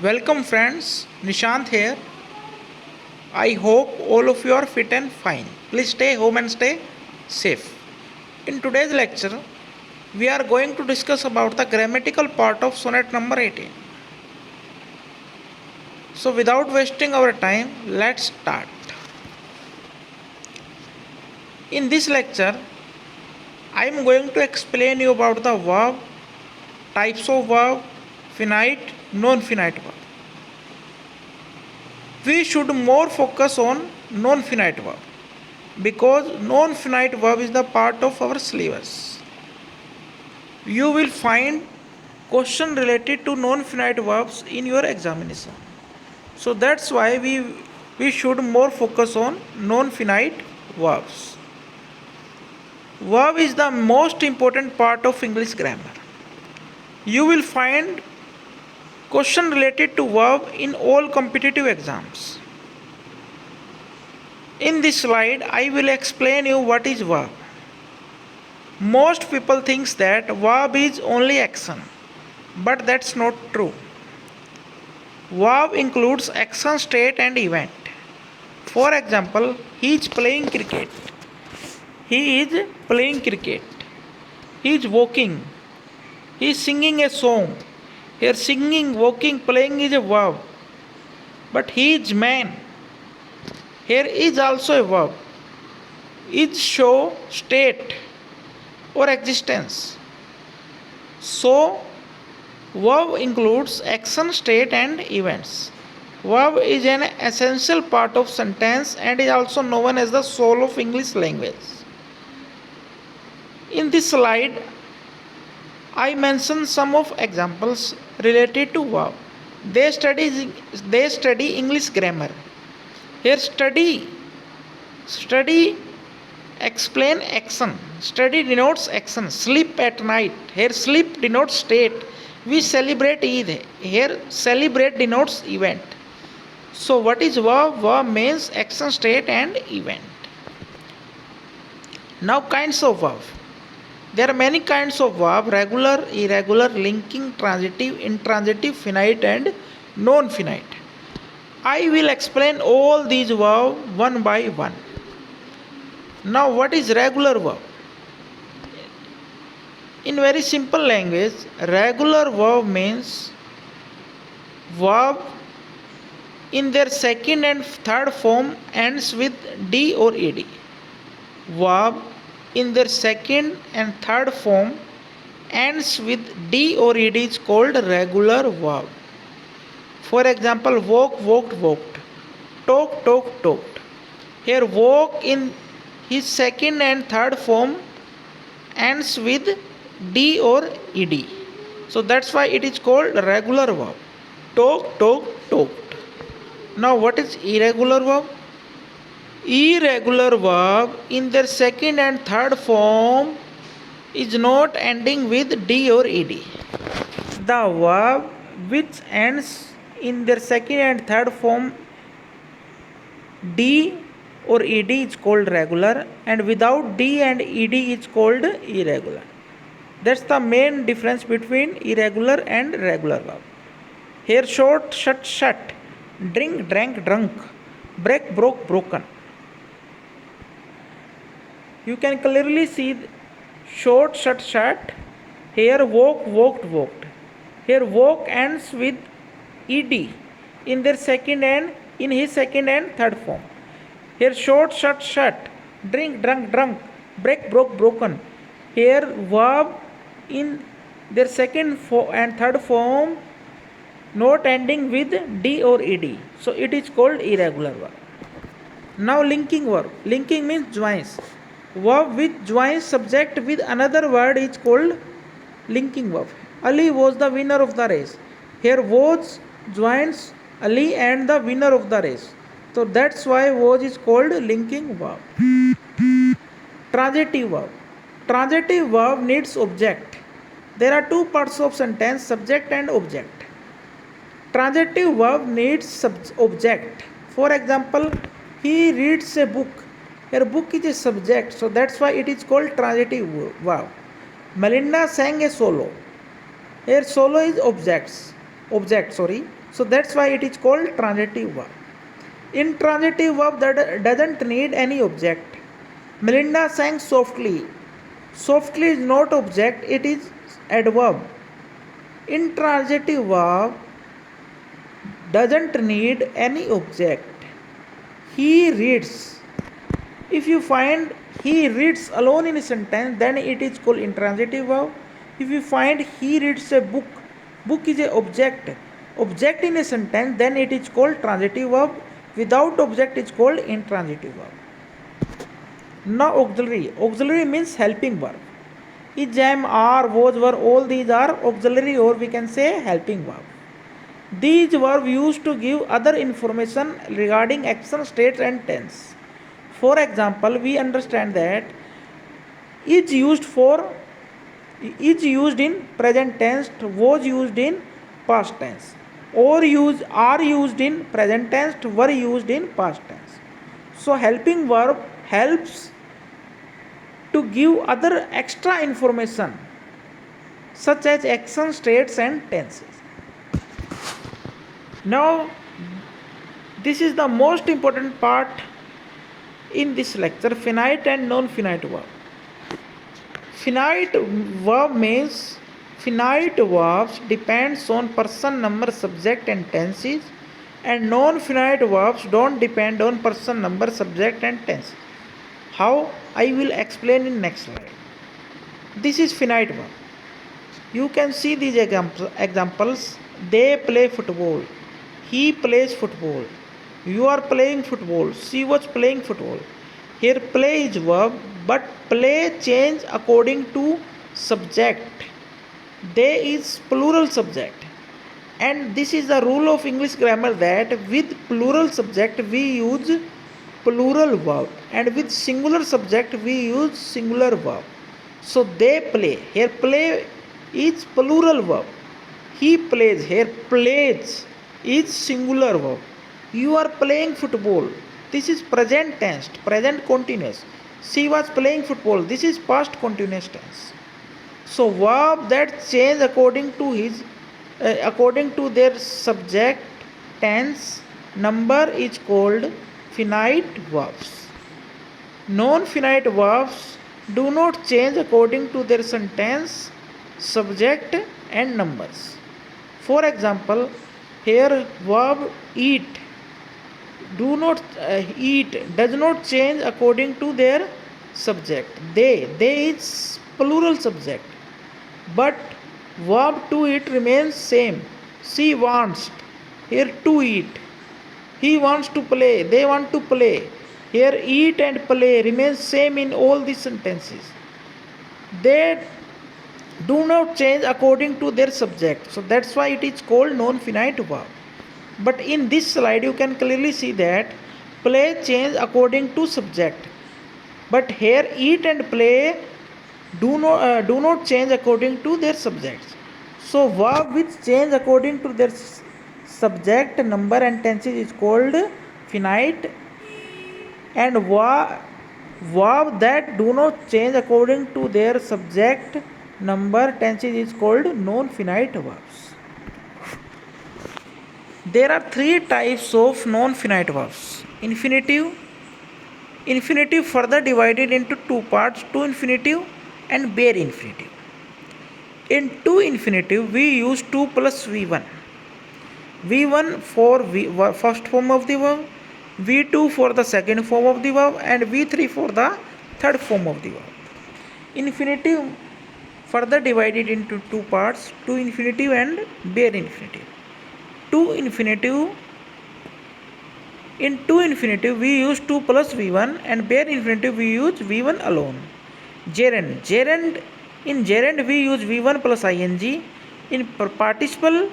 Welcome friends, Nishant here. I hope all of you are fit and fine. Please stay home and stay safe. In today's lecture, we are going to discuss about the grammatical part of sonnet number 18. So without wasting our time, let's start. In this lecture, I am going to explain you about the verb, types of verb, finite, non-finite verb. We should more focus on non-finite verb because non-finite verb is the part of our syllabus. You will find question related to non-finite verbs in your examination. So that's why we should more focus on non-finite verbs. Verb is the most important part of English grammar. You will find question related to verb in all competitive exams. In this slide, I will explain you what is verb. Most people think that verb is only action, but that's not true. Verb includes action, state and event. For example, he is playing cricket. He is playing cricket. He is walking. He is singing a song. Here singing, walking, playing is a verb. But he is man. Here is also a verb. Is show state or existence. So verb includes action, state and events. Verb is an essential part of sentence and is also known as the soul of English language. In this slide, I mention some of examples related to verb. They study English grammar. Here study explain action. Study denotes action. Sleep at night. Here sleep denotes state. We celebrate Eid. Here celebrate denotes event. So what is verb? Verb means action, state and event. Now kinds of verb. There are many kinds of verb: regular, irregular, linking, transitive, intransitive, finite and non-finite. I will explain all these verbs one by one. Now what is regular verb? In very simple language, regular verb means verb in their second and third form ends with D or ed. Verb in their second and third form ends with D or ed is called regular verb. For example, walk, walked, walked. Talk, talked, talked. Here walk in his second and third form ends with D or ed. So that's why it is called regular verb. Talk, talked, talked. Now what is irregular verb? Irregular verb in their second and third form is not ending with D or ed. The verb which ends in their second and third form D or ed is called regular, and without D and ed is called irregular. That's the main difference between irregular and regular verb. Here short, shut, shut. Drink, drank, drunk. Break, broke, broken. You can clearly see short, shut, shut. Here walk, walked, walked. Here walk ends with ed in their second and in his second and third form. Here short, shut, shut. Drink, drunk, drunk. Break, broke, broken. Here verb in their second and third form not ending with D or ed. So it is called irregular verb. Now linking verb. Linking means joins. Verb which joins subject with another word is called linking verb. Ali was the winner of the race. Here was joins Ali and the winner of the race. So that's why was is called linking verb. Transitive verb. Transitive verb needs object. There are two parts of sentence, subject and object. Transitive verb needs object. For example, he reads a book. Here book is a subject, so that's why it is called transitive verb. Melinda sang a solo. Here solo is objects. object, sorry. So that's why it is called transitive verb. Intransitive verb that doesn't need any object. Melinda sang softly. Softly is not object, it is adverb. Intransitive verb doesn't need any object. He reads. If you find he reads alone in a sentence, then it is called intransitive verb. If you find he reads a book, book is a object in a sentence, then it is called transitive verb. Without object, it is called intransitive verb. Now auxiliary. Auxiliary means helping verb. Is, am, are, was, were, all these are auxiliary, or we can say helping verb. These verbs used to give other information regarding action, state and tense. For example, we understand that is used in present tense, was used in past tense, or are used in present tense, were used in past tense. So helping verb helps to give other extra information such as action, states and tenses. Now this is the most important part in this lecture, finite and non-finite verb. Finite verb means finite verbs depends on person, number, subject and tenses, and non-finite verbs don't depend on person, number, subject and tense. How? I will explain in next slide. This is finite verb. You can see these examples. They play football. He plays football. You are playing football. She was playing football. Here play is verb, but play change according to subject. They is plural subject. And this is the rule of English grammar that with plural subject we use plural verb, and with singular subject we use singular verb. So they play. Here play is plural verb. He plays. Here plays is singular verb. You are playing football. This is present tense, present continuous. She was playing football. This is past continuous tense. So verb that change according to their subject, tense, number is called finite verbs. Non-finite verbs do not change according to their sentence, subject and numbers. For example, here verb eat does not change according to their subject. They is plural subject, but verb to eat remains same. She wants, here to eat. He wants to play, they want to play. Here eat and play remains same in all these sentences. They do not change according to their subject. So that's why it is called non-finite verb. But in this slide you can clearly see that play change according to subject. But here eat and play do not change according to their subjects. So verb which change according to their subject, number and tenses is called finite, and verb that do not change according to their subject, number, tenses is called non-finite verbs. There are three types of non-finite verbs. Infinitive further divided into two parts, to infinitive and bare infinitive. In to infinitive we use to plus v1. v1 for first form of the verb, v2 for the second form of the verb, and v3 for the third form of the verb. Infinitive further divided into two parts, to infinitive and bare infinitive. In to infinitive we use 2 plus v1, and bare infinitive we use v1 alone. Gerund in gerund we use v1 plus ing. In participle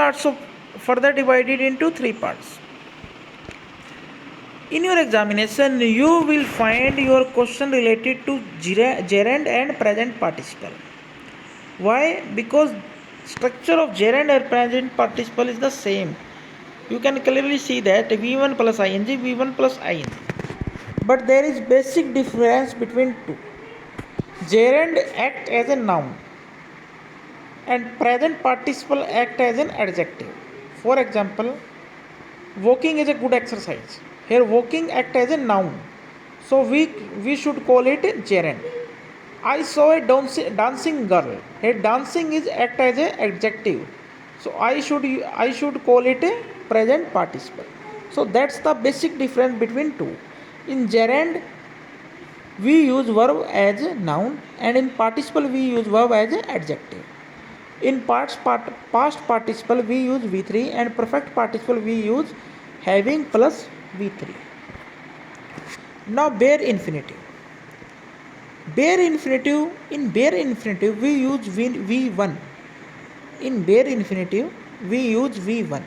also further divided into three parts. In your examination you will find your question related to gerund and present participle. Why? Because structure of gerund and present participle is the same. You can clearly see that v1 plus ing, v1 plus ing. But there is basic difference between two. Gerund act as a noun and present participle act as an adjective. For example, walking is a good exercise. Here walking act as a noun. So we should call it gerund. I saw a dancing girl. Here dancing is act as a adjective. So I should call it a present participle. So that's the basic difference between two. In gerund we use verb as a noun and in participle we use verb as an adjective. In past participle we use V3 and perfect participle we use having plus V3. Now bare infinitive. Bare infinitive we use V1. In bare infinitive we use V1.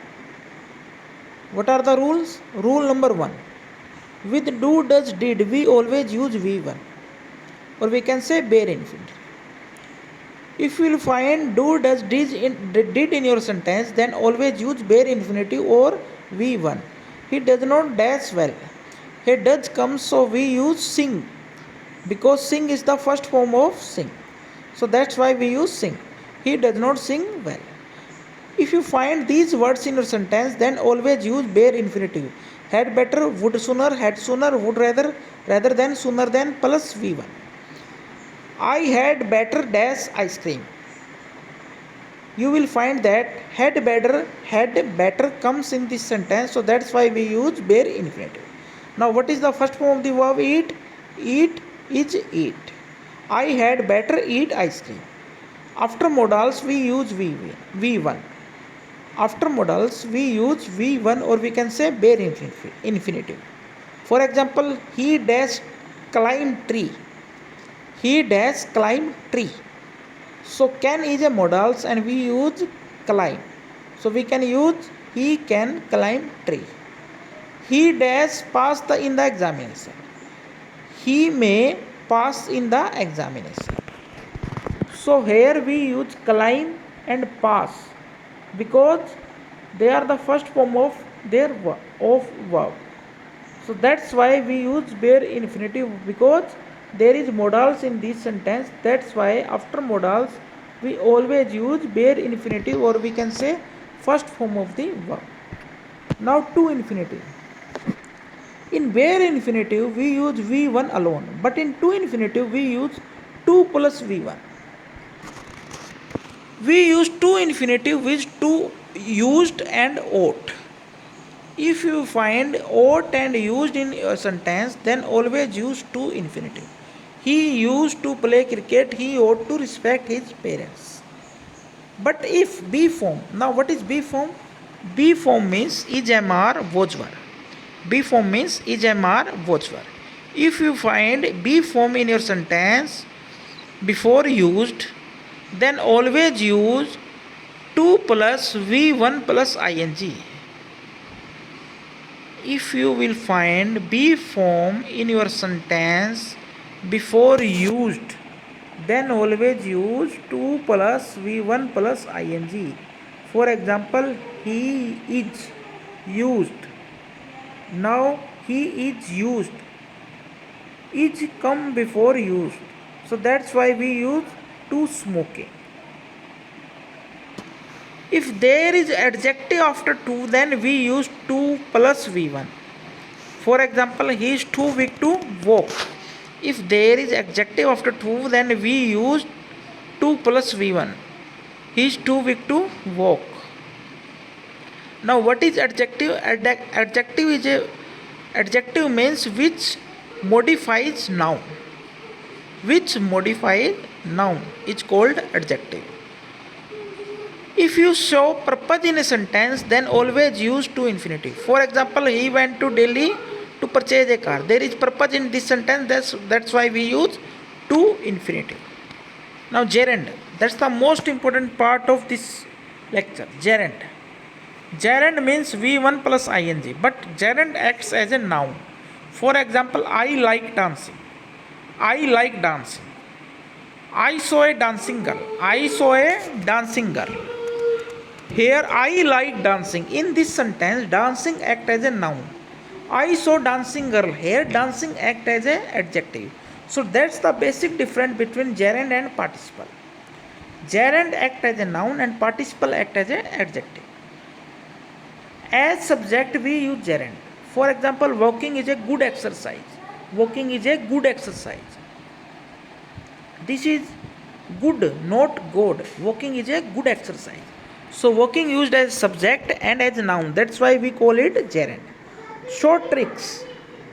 What are the rules? Rule number 1. With do, does, did we always use V1 or we can say bare infinitive. If you will find do, does, did in your sentence, then always use bare infinitive or V1. He does not dance well. He does come, so we use sing because sing is the first form of sing. So that's why we use sing. He does not sing well. If you find these words in your sentence, then always use bare infinitive. Had better, would sooner, had sooner, would rather than, sooner than plus V1. I had better dash ice cream. You will find that had better comes in this sentence, so that's why we use bare infinitive. Now what is the first form of the verb eat? Eat is eat. I had better eat ice cream. After modals we use V1. After modals we use V1 or we can say bare infinitive. For example, he dash climb tree. He dash climb tree. So can is a modals and we use climb. So we can use he can climb tree. He dash pass in the examination. He may pass in the examination. So here we use climb and pass because they are the first form of their verb. So that's why we use bare infinitive because there is modals in this sentence. That's why after modals we always use bare infinitive or we can say first form of the verb. Now to infinitive. In bare infinitive we use V1 alone, but in to infinitive we use 2 plus V1. We use to infinitive with to used and ought. If you find ought and used in a sentence, then always use to infinitive. He used to play cricket, he ought to respect his parents. But if B form, now what is B form? B form means is was were. B form means is was were. If you find B form in your sentence before used, then always use 2 plus V1 plus ing. If you will find B form in your sentence before used, then always use 2 plus V1 plus ing. For example, he is used. Now he is used. Is come before used. So that's why we use to smoking. If there is adjective after to, then we use to plus V1. For example, he is too weak to walk. If there is adjective after to, then we use to plus V1. He is too weak to walk. Now what is adjective? Adjective means which modifies noun. Which modifies noun is called adjective. If you show purpose in a sentence, then always use to infinitive. For example, he went to Delhi to purchase a car. There is purpose in this sentence, that's why we use to infinitive. Now gerund, that's the most important part of this lecture. Gerund. Gerund means V1 plus ing, but gerund acts as a noun. For example, I like dancing. I like dancing. I saw a dancing girl. I saw a dancing girl. Here I like dancing. In this sentence, dancing act as a noun. I saw dancing girl. Here dancing act as a adjective. So that's the basic difference between gerund and participle. Gerund act as a noun and participle act as an adjective. As subject we use gerund. For example, walking is a good exercise. Walking is a good exercise. This is good, not good. Walking is a good exercise. So walking used as subject and as noun. That's why we call it gerund. Short tricks.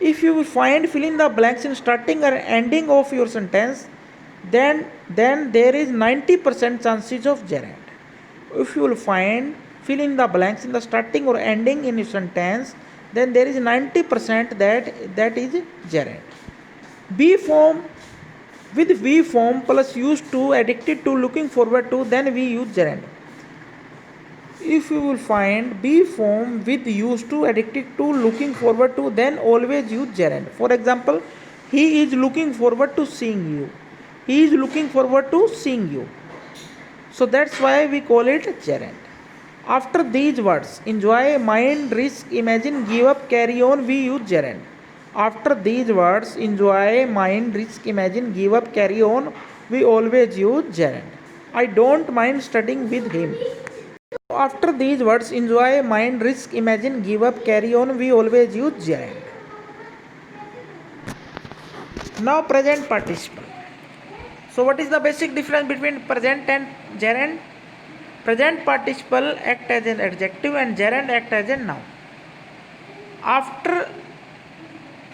If you find fill in the blanks in starting or ending of your sentence, then there is 90% chances of gerund. If you will find fill in the blanks in the starting or ending in your sentence, then there is 90% that is gerund. Be form with we form plus used to, addicted to, looking forward to, then we use gerund. If you will find be form with used to, addicted to, looking forward to, then always use gerund. For example, he is looking forward to seeing you. He is looking forward to seeing you. So that's why we call it gerund. After these words, enjoy, mind, risk, imagine, give up, carry on, we use gerund. After these words, enjoy, mind, risk, imagine, give up, carry on, we always use gerund. I don't mind studying with him. After these words, enjoy, mind, risk, imagine, give up, carry on, we always use gerund. Now present participle. So what is the basic difference between present and gerund? Present participle act as an adjective and gerund act as a noun. After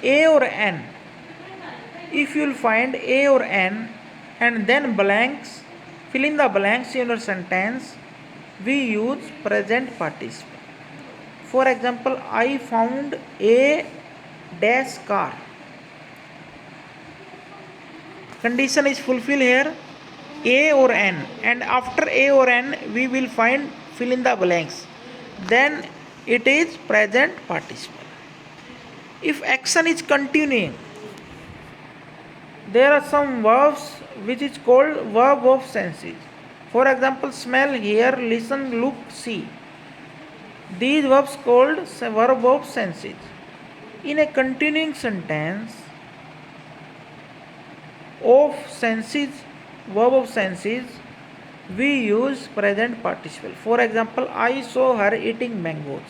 a or n, if you will find a or n and then blanks, fill in the blanks in your sentence, we use present participle. For example, I found a dash car. Condition is fulfilled here, a or n, and after a or n we will find fill in the blanks, then it is present participle. If action is continuing, there are some verbs which is called verb of senses. For example, smell, hear, listen, look, see. These verbs called verb of senses. In a continuing sentence of senses, verb of senses, we use present participle. For example, I saw her eating mangoes.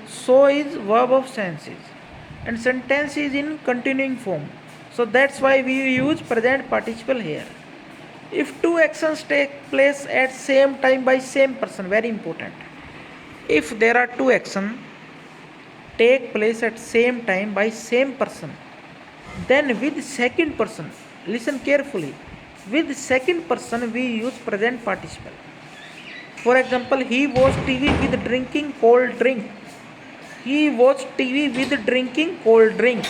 So is verb of senses and sentence is in continuing form. So that's why we use present participle here. If two actions take place at same time by same person, very important. If there are two actions take place at same time by same person, then with second person, listen carefully, with second person we use present participle. For example, he watched TV with drinking cold drink. He watched TV with drinking cold drink.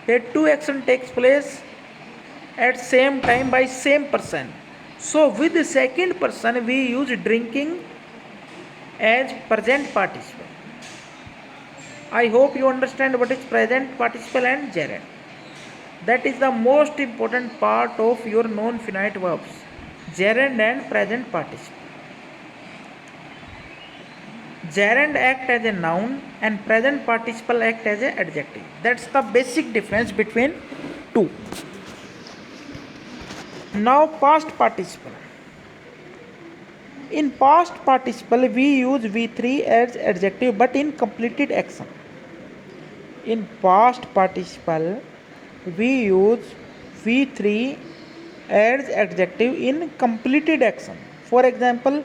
Here two action takes place at same time by same person. So with the second person we use drinking as present participle. I hope you understand what is present participle and gerund. That is the most important part of your non-finite verbs, gerund and present participle. Gerund act as a noun and present participle act as an adjective. That's the basic difference between two. Now past participle. In past participle we use V3 as adjective but in completed action. In past participle we use V3 as adjective in completed action. For example,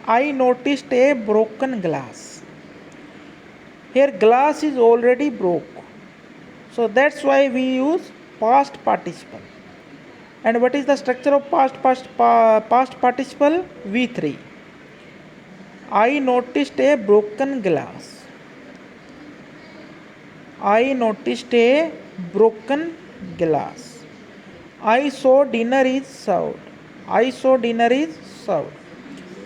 I noticed a broken glass. Here glass is already broke. So that's why we use past participle. And what is the structure of past participle? V3. I noticed a broken glass. I noticed a broken glass. I saw dinner is served. I saw dinner is served.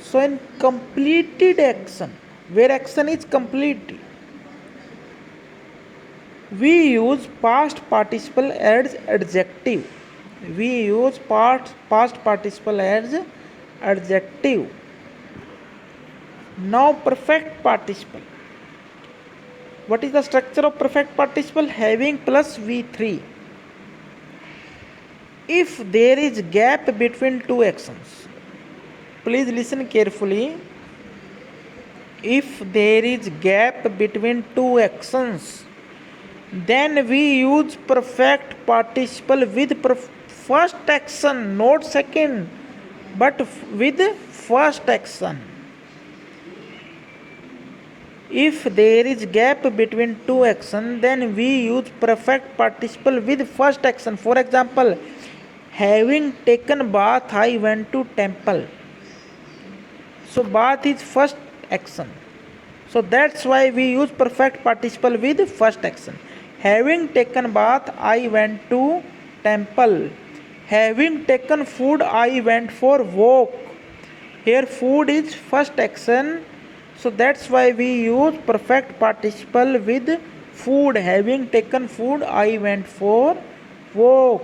So in completed action, where action is completed, we use past participle as adjective. We use past participle as adjective. Now perfect participle. What is the structure of perfect participle? Having plus V3. If there is gap between two actions, Please listen carefully. If there is gap between two actions, then we use perfect participle with first action, not second, but with first action. If there is gap between two actions, then we use perfect participle with first action. For example, having taken bath, I went to temple. So bath is first action. So that's why we use perfect participle with first action. Having taken bath, I went to temple. Having taken food, I went for walk. Here food is first action. So that's why we use perfect participle with food. Having taken food, I went for walk.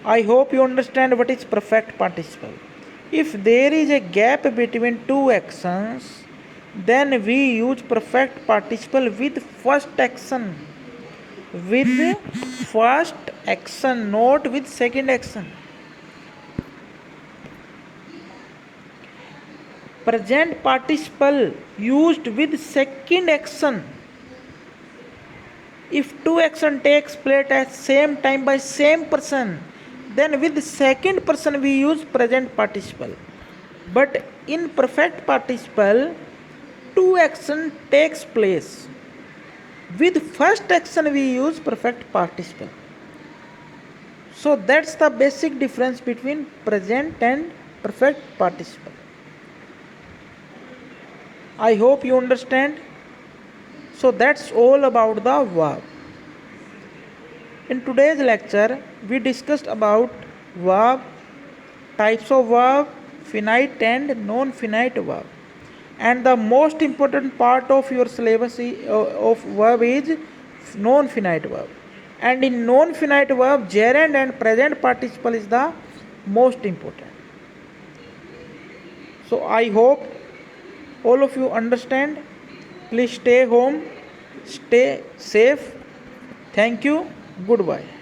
I hope you understand what is perfect participle. If there is a gap between two actions, then we use perfect participle with first action. With first action, not with second action. Present participle used with second action. If two action takes place at same time by same person, then with second person we use present participle. But in perfect participle, two action takes place. With first action we use perfect participle. So that's the basic difference between present and perfect participle. I hope you understand. So that's all about the verb. In today's lecture, we discussed about verb, types of verb, finite and non-finite verb. And the most important part of your syllabus of verb is non-finite verb. And in non-finite verb, gerund and present participle is the most important. So I hope all of you understand. Please stay home, stay safe. Thank you. Goodbye.